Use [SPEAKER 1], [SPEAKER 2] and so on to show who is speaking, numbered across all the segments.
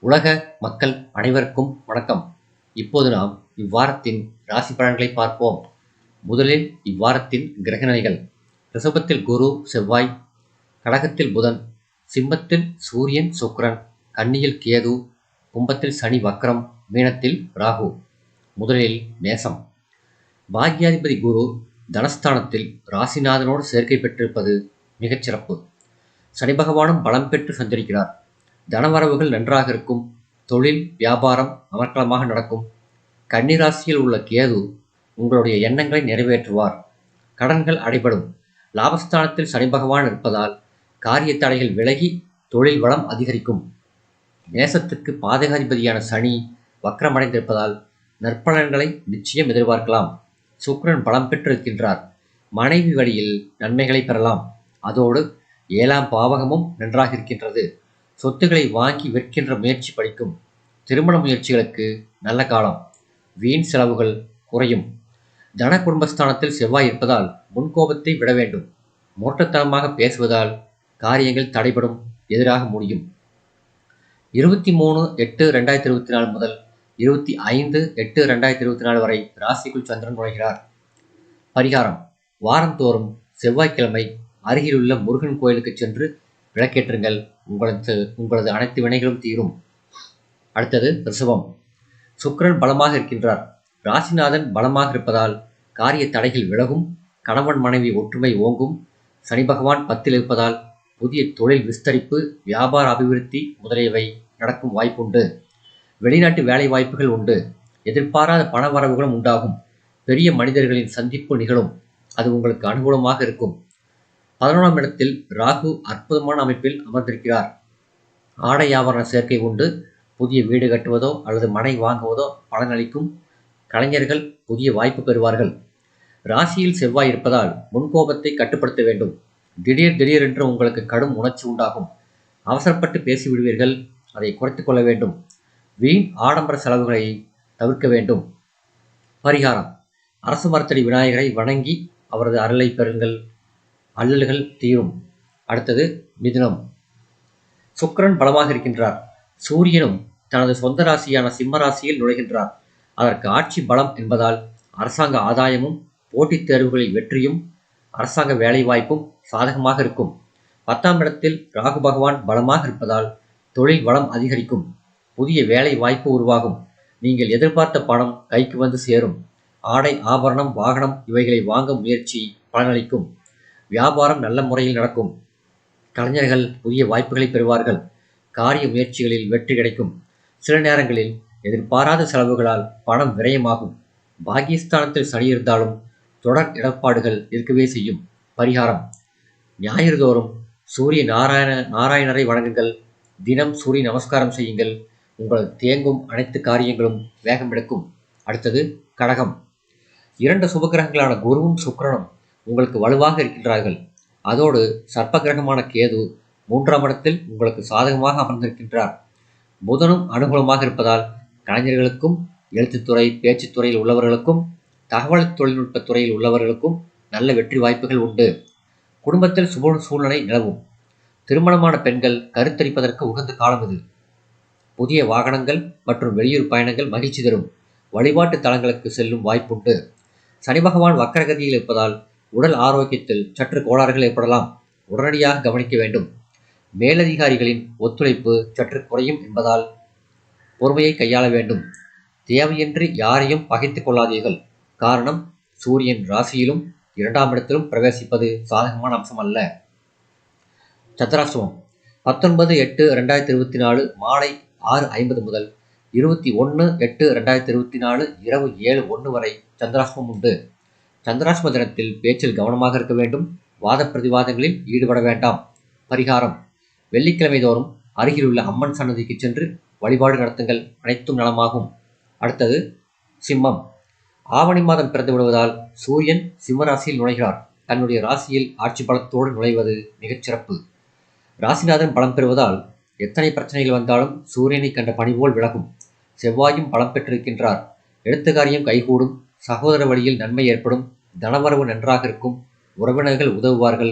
[SPEAKER 1] உலக மக்கள் அனைவருக்கும் வணக்கம். இப்போது நாம் இவ்வாரத்தின் ராசி பலன்களை பார்ப்போம். முதலில் இவ்வாரத்தின் கிரகநிலைகள். ரிஷபத்தில் குரு செவ்வாய், கடகத்தில் புதன், சிம்மத்தில் சூரியன் சுக்கிரன், கன்னியில் கேது, கும்பத்தில் சனி வக்ரம், மீனத்தில் ராகு. முதலில் மேசம். பாக்யாதிபதி குரு தனஸ்தானத்தில் ராசிநாதனோடு சேர்க்கை பெற்றிருப்பது மிகச்சிறப்பு. சனி பகவானும் பலம் பெற்று சஞ்சரிக்கிறார். தனவரவுகள் நன்றாக இருக்கும். தொழில் வியாபாரம் அமர்க்களமாக நடக்கும். கன்னிராசியில் உள்ள கேது உங்களுடைய எண்ணங்களை நிறைவேற்றுவார். கடன்கள் அடைபடும். லாபஸ்தானத்தில் சனி பகவான் இருப்பதால் காரிய தடைகள் விலகி தொழில் வளம் அதிகரிக்கும். நேசத்துக்கு பாதகாதிபதியான சனி வக்ரமடைந்திருப்பதால் நற்பலன்களை நிச்சயம் எதிர்பார்க்கலாம். சுக்கிரன் பலம் பெற்றிருக்கின்றார். மனைவி வழியில் நன்மைகளை பெறலாம். அதோடு 7ஆம் பாவகமும் நன்றாக இருக்கின்றது. சொத்துக்களை வாங்கி விற்கின்ற முயற்சி பலிக்கும். திருமண முயற்சிகளுக்கு நல்ல காலம். வீண் செலவுகள் குறையும். தன குடும்பஸ்தானத்தில் செவ்வாய் இருப்பதால் முன்கோபத்தை விட வேண்டும். மூட்டத்தனமாக பேசுவதால் காரியங்கள் தடைபடும், எதிராக முடியும். 23/8/2024 முதல் 25/8/2024 வரை ராசிக்குள் சந்திரன் நுழைகிறார். பரிகாரம்: வாரந்தோறும் செவ்வாய்க்கிழமை அருகிலுள்ள முருகன் கோயிலுக்கு சென்று விளக்கேற்றுங்கள். உங்களது அனைத்து வினைகளும் தீரும். அடுத்தது ரிஷபம். சுக்கிரன் பலமாக இருக்கின்றார். ராசிநாதன் பலமாக இருப்பதால் காரிய தடைகள் விலகும். கணவன் மனைவி ஒற்றுமை ஓங்கும். சனி பகவான் 10ல் இருப்பதால் புதிய தொழில் விஸ்தரிப்பு, வியாபார அபிவிருத்தி முதலியவை நடக்கும் வாய்ப்புண்டு. வெளிநாட்டு வேலை வாய்ப்புகள் உண்டு. எதிர்பாராத பண வரவுகளும் உண்டாகும். பெரிய மனிதர்களின் சந்திப்பு நிகழும். அது உங்களுக்கு அனுகூலமாக இருக்கும். 11ஆம் இடத்தில் ராகு அற்புதமான அமைப்பில் அமர்ந்திருக்கிறார். ஆடை ஆபரண சேர்க்கை உண்டு. புதிய வீடு கட்டுவதோ அல்லது மனை வாங்குவதோ பலனளிக்கும். கலைஞர்கள் புதிய வாய்ப்பு பெறுவார்கள். ராசியில் செவ்வாய் இருப்பதால் முன்கோபத்தை கட்டுப்படுத்த வேண்டும். திடீரென்று உங்களுக்கு கடும் உணர்ச்சி உண்டாகும். அவசரப்பட்டு பேசிவிடுவீர்கள். அதை குறைத்துக் கொள்ள வேண்டும். வீண் ஆடம்பர செலவுகளை தவிர்க்க வேண்டும். பரிகாரம்: அரசு மரத்தடி விநாயகரை வணங்கி அவரது அருளை பெறுங்கள். அல்லல்கள் தீரும். அடுத்தது மிதுனம். சுக்கிரன் பலமாக இருக்கின்றார். சூரியனும் தனது சொந்த ராசியான சிம்ம ராசியில் நுழைகின்றார். அதற்கு ஆட்சி பலம் என்பதால் அரசாங்க ஆதாயமும், போட்டித் தேர்வுகளில் வெற்றியும், அரசாங்க வேலைவாய்ப்பும் சாதகமாக இருக்கும். 10ஆம் இடத்தில் ராகு பகவான் பலமாக இருப்பதால் தொழில் வளம் அதிகரிக்கும். புதிய வேலை வாய்ப்பு உருவாகும். நீங்கள் எதிர்பார்த்த பணம் கைக்கு வந்து சேரும். ஆடை ஆபரணம், வாகனம் இவைகளை வாங்க முயற்சி பலனளிக்கும். வியாபாரம் நல்ல முறையில் நடக்கும். கலைஞர்கள் புதிய வாய்ப்புகளை பெறுவார்கள். காரிய முயற்சிகளில் வெற்றி கிடைக்கும். சில நேரங்களில் எதிர்பாராத செலவுகளால் பணம் விரயமாகும். பாகிஸ்தானத்தில் சனி இருந்தாலும் தொடர் இடர்பாடுகள் இருக்கவே செய்யும். பரிகாரம்: ஞாயிறு தோறும் சூரிய நாராயணரை வணங்குங்கள். தினம் சூரிய நமஸ்காரம் செய்யுங்கள். உங்கள் தேங்கும் அனைத்து காரியங்களும் வேகம் எடுக்கும். அடுத்தது கடகம். 2 சுபகிரகங்களான குருவும் சுக்கிரனும் உங்களுக்கு வலுவாக இருக்கின்றார்கள். அதோடு சர்ப்ப கிரகமான கேது 3ஆம் இடத்தில் உங்களுக்கு சாதகமாக அமர்ந்திருக்கின்றார். புதனும் அனுகூலமாக இருப்பதால் கலைஞர்களுக்கும், எழுத்துத்துறை பேச்சுத்துறையில் உள்ளவர்களுக்கும், தகவல் தொழில்நுட்ப துறையில் உள்ளவர்களுக்கும் நல்ல வெற்றி வாய்ப்புகள் உண்டு. குடும்பத்தில் சுப சூழ்நிலை நிலவும். திருமணமான பெண்கள் கருத்தரிப்பதற்கு உகந்த காலம் இது. புதிய வாகனங்கள் மற்றும் வெளியூர் பயணங்கள் மகிழ்ச்சி தரும். வழிபாட்டு தலங்களுக்கு செல்லும் வாய்ப்புண்டு. சனி பகவான் வக்கரகதியில் இருப்பதால் உடல் ஆரோக்கியத்தில் சற்று கோளாறுகள் ஏற்படலாம். உடனடியாக கவனிக்க வேண்டும். மேலதிகாரிகளின் ஒத்துழைப்பு சற்று குறையும் என்பதால் பொறுமையை கையாள வேண்டும். தேவையின்றி யாரையும் பகைத்துக் கொள்ளாதீர்கள். காரணம், சூரியன் ராசியிலும் 2ஆம் இடத்திலும் பிரவேசிப்பது சாதகமான அம்சம் அல்ல. சந்திராஷ்டமம். 19/8/2024 மாலை 6:50 முதல் 21/8/2024 இரவு 7:01 வரை சந்திராஷ்டமம் உண்டு. சந்திராஷ்டம தினத்தில் பேச்சில் கவனமாக இருக்க வேண்டும். வாத பிரதிவாதங்களில் ஈடுபட வேண்டாம். பரிகாரம்: வெள்ளிக்கிழமை தோறும் அருகிலுள்ள அம்மன் சன்னதிக்கு சென்று வழிபாடு நடத்துங்கள். அனைத்தும் நலமாகும். அடுத்தது சிம்மம். ஆவணி மாதம் பிறந்து விடுவதால் சூரியன் சிம்ம ராசியில் நுழைகிறார். தன்னுடைய ராசியில் ஆட்சி பலத்தோடு நுழைவது மிகச்சிறப்பு. ராசிநாதன் பலம் பெறுவதால் எத்தனை பிரச்சனைகள் வந்தாலும் சூரியனை கண்ட பனி போல் விலகும். செவ்வாயும் பலம் பெற்றிருக்கின்றார். எடுத்த காரியம் கைகூடும். சகோதர வழியில் நன்மை ஏற்படும். தனவரவு நன்றாக இருக்கும். உறவினர்கள் உதவுவார்கள்.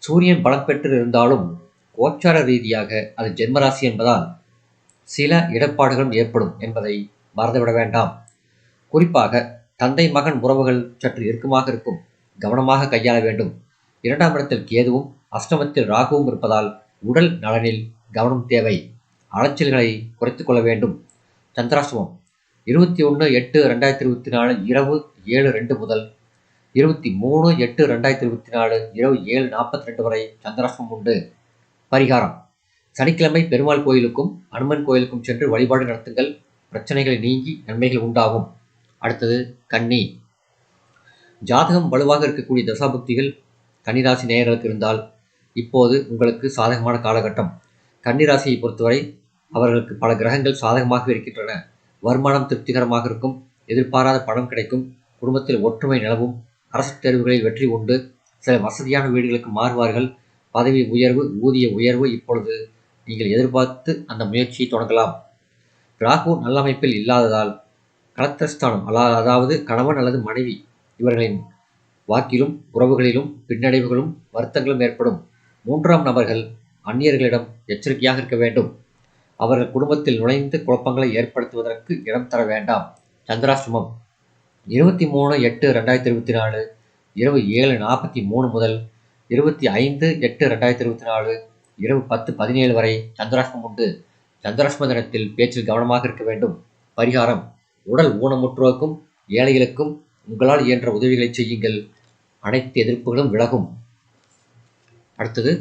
[SPEAKER 1] சூரியன் பலம் பெற்று இருந்தாலும் கோச்சார ரீதியாக அது ஜென்மராசி என்பதால் சில இடர்பாடுகளும் ஏற்படும் என்பதை மறந்துவிட வேண்டாம். குறிப்பாக தந்தை மகன் உறவுகள் சற்று இறுக்கமாக இருக்கும், கவனமாக கையாள வேண்டும். 2ஆம் இடத்தில் கேதுவும் அஷ்டமத்தில் ராகுவும் இருப்பதால் உடல் நலனில் கவனம் தேவை. அலைச்சல்களை குறைத்துக் கொள்ள வேண்டும். சந்திராஷ்டமம் 21/8/2024 இரவு 7:02 முதல் 23/8/2024 இரவு 7:42 வரை சந்திராஷ்டமம் உண்டு. பரிகாரம்: சனிக்கிழமை பெருமாள் கோயிலுக்கும் அனுமன் கோயிலுக்கும் சென்று வழிபாடு நடத்துங்கள். பிரச்சனைகளை நீங்கி நன்மைகள் உண்டாகும். அடுத்தது கன்னி. ஜாதகம் வலுவாக இருக்கக்கூடிய தசாபுக்திகள் கன்னிராசி நேயர்களுக்கு இருந்தால் இப்போது உங்களுக்கு சாதகமான காலகட்டம். கன்னிராசியை பொறுத்தவரை அவர்களுக்கு பல கிரகங்கள் சாதகமாக இருக்கின்றன. வருமானம் திருப்திகரமாக இருக்கும். எதிர்பாராத பணம் கிடைக்கும். குடும்பத்தில் ஒற்றுமை நிலவும். அரசு தேர்வுகளில் வெற்றி உண்டு. சில வசதியான வீடுகளுக்கு மாறுவார்கள். பதவி உயர்வு, ஊதிய உயர்வு இப்பொழுது நீங்கள் எதிர்பார்த்து அந்த முயற்சியை தொடங்கலாம். ராகு நல்ல அமைப்பில் இல்லாததால் கலத்திரஸ்தானம், அதாவது கணவன் அல்லது மனைவி இவர்களின் வாக்கிலும் உறவுகளிலும் பின்னடைவுகளும் வருத்தங்களும் ஏற்படும். 3ஆம் நபர்கள் அந்நியர்களிடம் எச்சரிக்கையாக இருக்க வேண்டும். அவர்கள் குடும்பத்தில் நுழைந்து குழப்பங்களை ஏற்படுத்துவதற்கு இடம் தர வேண்டாம். சந்திராஷ்டமம் 23/8/2024 இரவு 7:43 முதல் 25/8/2024 இரவு 10:17 வரை சந்திராஷ்டமம் உண்டு. சந்திராஷ்டம தினத்தில் பேச்சில் கவனமாக இருக்க வேண்டும். பரிகாரம்: உடல் ஊனமுற்றோருக்கும் ஏழைகளுக்கும் உங்களால் இயன்ற உதவிகளை செய்யுங்கள். அனைத்து எதிர்ப்புகளும் விலகும். அடுத்தது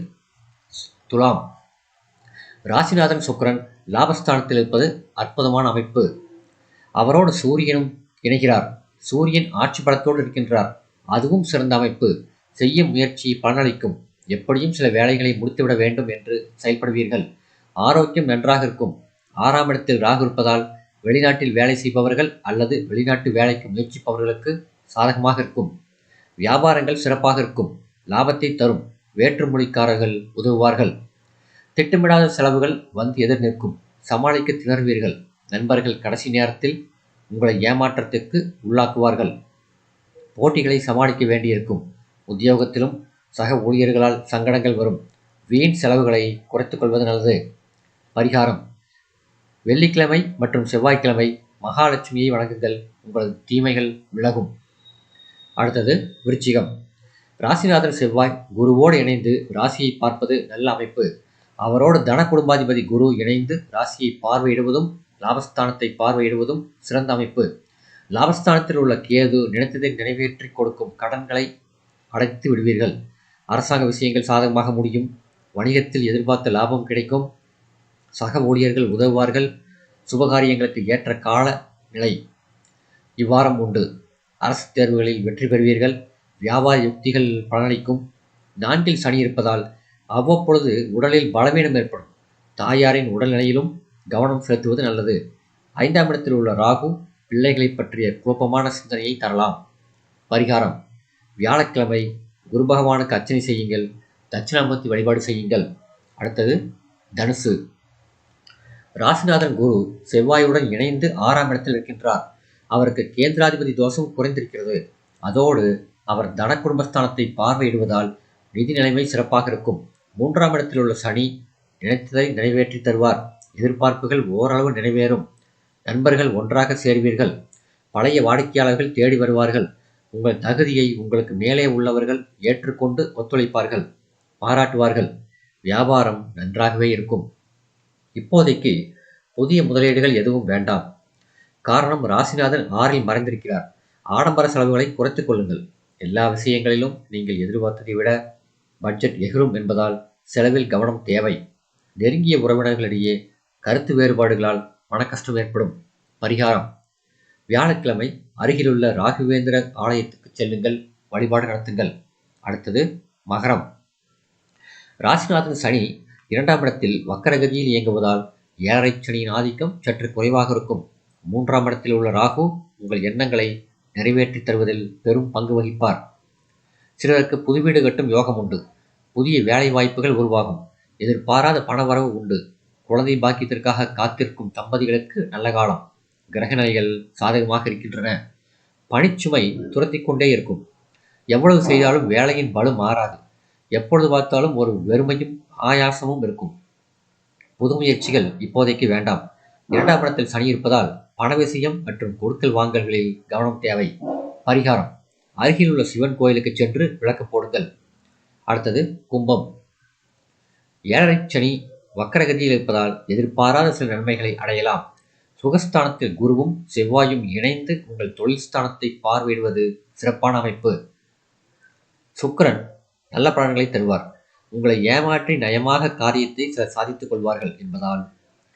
[SPEAKER 1] துலாம். ராசிநாதன் சுக்கிரன் லாபஸ்தானத்தில் இருப்பது அற்புதமான அமைப்பு. அவரோடு சூரியனும் இணைகிறார். சூரியன் ஆட்சி பலத்தோடு இருக்கின்றார். அதுவும் சிறந்த அமைப்பு. செய்ய முயற்சி பலனளிக்கும். எப்படியும் சில வேலைகளை முடித்துவிட வேண்டும் என்று செயல்படுவீர்கள். ஆரோக்கியம் நன்றாக இருக்கும். 6ஆம் இடத்தில் ராகு இருப்பதால் வெளிநாட்டில் வேலை செய்பவர்கள் அல்லது வெளிநாட்டு வேலைக்கு முயற்சிப்பவர்களுக்கு சாதகமாக இருக்கும். வியாபாரங்கள் சிறப்பாக இருக்கும். லாபத்தை தரும். வேற்றுமொழிக்காரர்கள் உதவுவார்கள். திட்டமிடாத செலவுகள் வந்து எதிர் நிற்கும். சமாளிக்க திணறுவீர்கள். நண்பர்கள் கடைசி நேரத்தில் உங்களை ஏமாற்றத்திற்கு உள்ளாக்குவார்கள். போட்டிகளை சமாளிக்க வேண்டியிருக்கும். உத்தியோகத்திலும் சக ஊழியர்களால் சங்கடங்கள் வரும். வீண் செலவுகளை குறைத்துக் கொள்வது நல்லது. பரிகாரம்: வெள்ளிக்கிழமை மற்றும் செவ்வாய்க்கிழமை மகாலட்சுமியை வணங்குங்கள். உங்களது தீமைகள் விலகும். அடுத்தது விருச்சிகம். ராசிநாதன் செவ்வாய் குருவோடு இணைந்து ராசியை பார்ப்பது நல்ல அமைப்பு. அவரோடு தன குடும்பாதிபதி குரு இணைந்து ராசியை பார்வையிடுவதும் லாபஸ்தானத்தை பார்வையிடுவதும் சிறந்த அமைப்பு. லாபஸ்தானத்தில் உள்ள கேது நினைத்ததை நிறைவேற்றி கொடுக்கும். கடன்களை அடைத்து விடுவீர்கள். அரசாங்க விஷயங்கள் சாதகமாக முடியும். வணிகத்தில் எதிர்பார்த்த லாபம் கிடைக்கும். சக ஊழியர்கள் உதவுவார்கள். சுபகாரியங்களுக்கு ஏற்ற கால நிலை இவ்வாரம் உண்டு. அரசு தேர்வுகளில் வெற்றி பெறுவீர்கள். வியாபார யுக்திகள் பலனளிக்கும். 4இல் சனி இருப்பதால் அவ்வப்பொழுது உடலில் பலவீனம் ஏற்படும். தாயாரின் உடல்நிலையிலும் கவனம் செலுத்துவது நல்லது. 5ஆம் இடத்தில் உள்ள ராகு பிள்ளைகளை பற்றிய குழப்பமான சிந்தனையை தரலாம். பரிகாரம்: வியாழக்கிழமை குரு பகவானுக்கு அர்ச்சனை செய்யுங்கள். தட்சிணாமூர்த்தி வழிபாடு செய்யுங்கள். அடுத்தது தனுசு. ராசிநாதன் குரு செவ்வாயுடன் இணைந்து 6ஆம் இடத்தில் இருக்கின்றார். அவருக்கு கேந்திராதிபதி தோஷம் குறைந்திருக்கிறது. அதோடு அவர் தன குடும்பஸ்தானத்தை பார்வையிடுவதால் நிதி நிலைமை சிறப்பாக இருக்கும். 3ஆம் இடத்தில் உள்ள சனி நினைத்ததை நிறைவேற்றி தருவார். எதிர்பார்ப்புகள் ஓரளவு நிறைவேறும். நண்பர்கள் ஒன்றாக சேர்வீர்கள். பழைய வாடிக்கையாளர்கள் தேடி வருவார்கள். உங்கள் தகுதியை உங்களுக்கு மேலே உள்ளவர்கள் ஏற்றுக்கொண்டு ஒத்துழைப்பார்கள், பாராட்டுவார்கள். வியாபாரம் நன்றாகவே இருக்கும். இப்போதைக்கு புதிய முதலீடுகள் எதுவும் வேண்டாம். காரணம், ராசிநாதன் 6இல் மறைந்திருக்கிறார். ஆடம்பர செலவுகளை குறைத்துக் கொள்ளுங்கள். எல்லா விஷயங்களிலும் நீங்கள் எதிர்பார்த்ததை விட பட்ஜெட் எகிரும் என்பதால் செலவில் கவனம் தேவை. நெருங்கிய உறவினர்களிடையே கருத்து வேறுபாடுகளால் மனக்கஷ்டம் ஏற்படும். பரிகாரம்: வியாழக்கிழமை அருகிலுள்ள ராகவேந்திர ஆலயத்துக்கு செல்லுங்கள். வழிபாடு நடத்துங்கள். அடுத்தது மகரம். ராசிநாதன் சனி 2ஆம் இடத்தில் வக்கரகதியில் இயங்குவதால் 7.5 சனியின் ஆதிக்கம் சற்று குறைவாக இருக்கும். 3ஆம் இடத்தில் உள்ள ராகு உங்கள் எண்ணங்களை நிறைவேற்றி தருவதில் பெரும் பங்கு வகிப்பார். சிலருக்கு புது வீடு கட்டும் யோகம் உண்டு. புதிய வேலை வாய்ப்புகள் உருவாகும். எதிர்பாராத பணவரவு உண்டு. குழந்தை பாக்கியத்திற்காக காத்திருக்கும் தம்பதிகளுக்கு நல்ல காலம். கிரகநிலைகள் சாதகமாக இருக்கின்றன. பணிச்சுமை துரத்தி கொண்டே இருக்கும். எவ்வளவு செய்தாலும் வேலையின் பலு மாறாது. எப்பொழுது பார்த்தாலும் ஒரு வெறுமையும் ஆயாசமும் இருக்கும். புது முயற்சிகள் இப்போதைக்கு வேண்டாம். இரண்டாம் இடத்தில் சனி இருப்பதால் பண விஷயம் மற்றும் கொடுக்கல் வாங்கல்களில் கவனம் தேவை. பரிகாரம்: அருகில் உள்ள சிவன் கோயிலுக்கு சென்று விளக்கு போடுங்கள். அடுத்தது கும்பம். 7.5 சனி வக்கரகதியில் இருப்பதால் எதிர்பாராத சில நன்மைகளை அடையலாம். சுகஸ்தானத்தில் குருவும் செவ்வாயும் இணைந்து உங்கள் தொழில் ஸ்தானத்தை பார்வையிடுவது சிறப்பான அமைப்பு. சுக்கிரன் நல்ல பலன்களை தருவார். உங்களை ஏமாற்றி நயமாக காரியத்தை சிலர் சாதித்துக் கொள்வார்கள் என்பதால்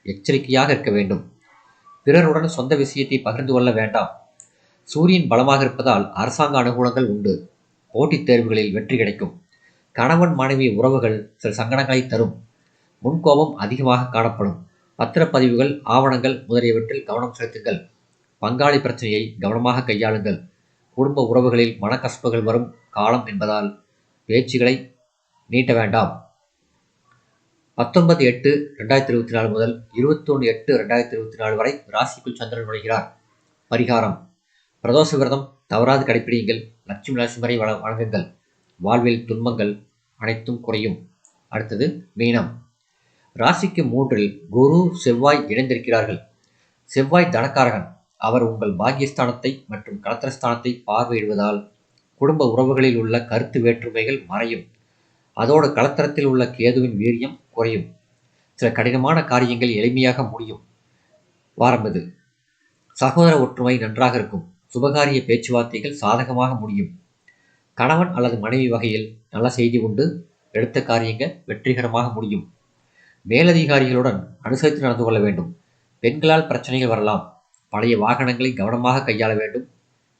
[SPEAKER 1] எச்சரிக்கையாக இருக்க வேண்டும். பிறருடன் சொந்த விஷயத்தை பகிர்ந்து கொள்ள வேண்டாம். சூரியன் பலமாக இருப்பதால் அரசாங்க அனுகூலங்கள் உண்டு. போட்டித் தேர்வுகளில் வெற்றி கிடைக்கும். கணவன் மனைவி உறவுகள் சில சங்கடங்களை தரும். முன்கோபம் அதிகமாக காணப்படும். பத்திரப்பதிவுகள், ஆவணங்கள் முதலியவற்றில் கவனம் செலுத்துங்கள். பங்காளி பிரச்சனையை கவனமாக கையாளுங்கள். குடும்ப உறவுகளில் மனக்கசப்புகள் வரும் காலம் என்பதால் பேச்சுகளை நீட்ட வேண்டாம். 19/8/2024 முதல் 21/8/2024 வரை ராசிக்குள் சந்திரன் நுழைகிறார். பரிகாரம்: பிரதோஷ விரதம் தவறாது கடைபிடியுங்கள். லட்சுமி நரசிம்மரை வணங்குங்கள். வாழ்வில் துன்பங்கள் அனைத்தும் குறையும். அடுத்தது மீனம். ராசிக்கு 3இல் குரு செவ்வாய் இணைந்திருக்கிறார்கள். செவ்வாய் தனக்காரகன். அவர் உங்கள் பாக்கியஸ்தானத்தை மற்றும் கலத்திரஸ்தானத்தை பார்வையிடுவதால் குடும்ப உறவுகளில் உள்ள கருத்து வேற்றுமைகள் மறையும். அதோடு கலத்திரத்தில் உள்ள கேதுவின் வீரியம் குறையும். சில கடினமான காரியங்கள் எளிமையாக முடியும். வாரம் இது. சகோதர ஒற்றுமை நன்றாக இருக்கும். சுபகாரிய பேச்சுவார்த்தைகள் சாதகமாக முடியும். கணவன் அல்லது மனைவி வகையில் நல்ல செய்தி உண்டு. எடுத்த காரியங்கள் வெற்றிகரமாக முடியும். மேலதிகாரிகளுடன் அனுசரித்து நடந்து கொள்ள வேண்டும். பெண்களால் பிரச்சனைகள் வரலாம். பழைய வாகனங்களை கவனமாக கையாள வேண்டும்.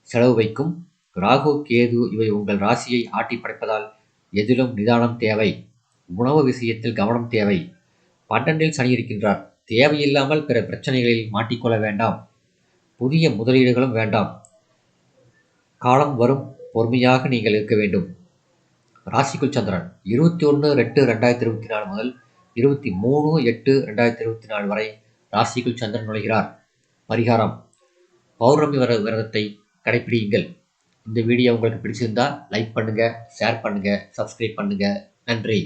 [SPEAKER 1] செலவு வைக்கும். ராகு கேது இவை உங்கள் ராசியை ஆட்டி படைப்பதால் எதிலும் நிதானம் தேவை. உணவு விஷயத்தில் கவனம் தேவை. 12இல் சனி இருக்கின்றார். தேவையில்லாமல் பிற பிரச்சனைகளில் மாட்டிக்கொள்ள வேண்டாம். புதிய முதலீடுகளும் வேண்டாம். காலம் வரும். பொறுமையாக நீங்கள் இருக்க வேண்டும். ராசிக்குள் சந்திரன் 21/8/2024 முதல் 23/8/2024 வரை ராசிக்குள் சந்திரன் நுழைகிறார். பரிகாரம்: பௌர்ணமி விரதத்தை கடைபிடியுங்கள். இந்த வீடியோ உங்களுக்கு பிடிச்சிருந்தா லைக் பண்ணுங்க, ஷேர் பண்ணுங்க, சப்ஸ்கிரைப் பண்ணுங்க. நன்றி.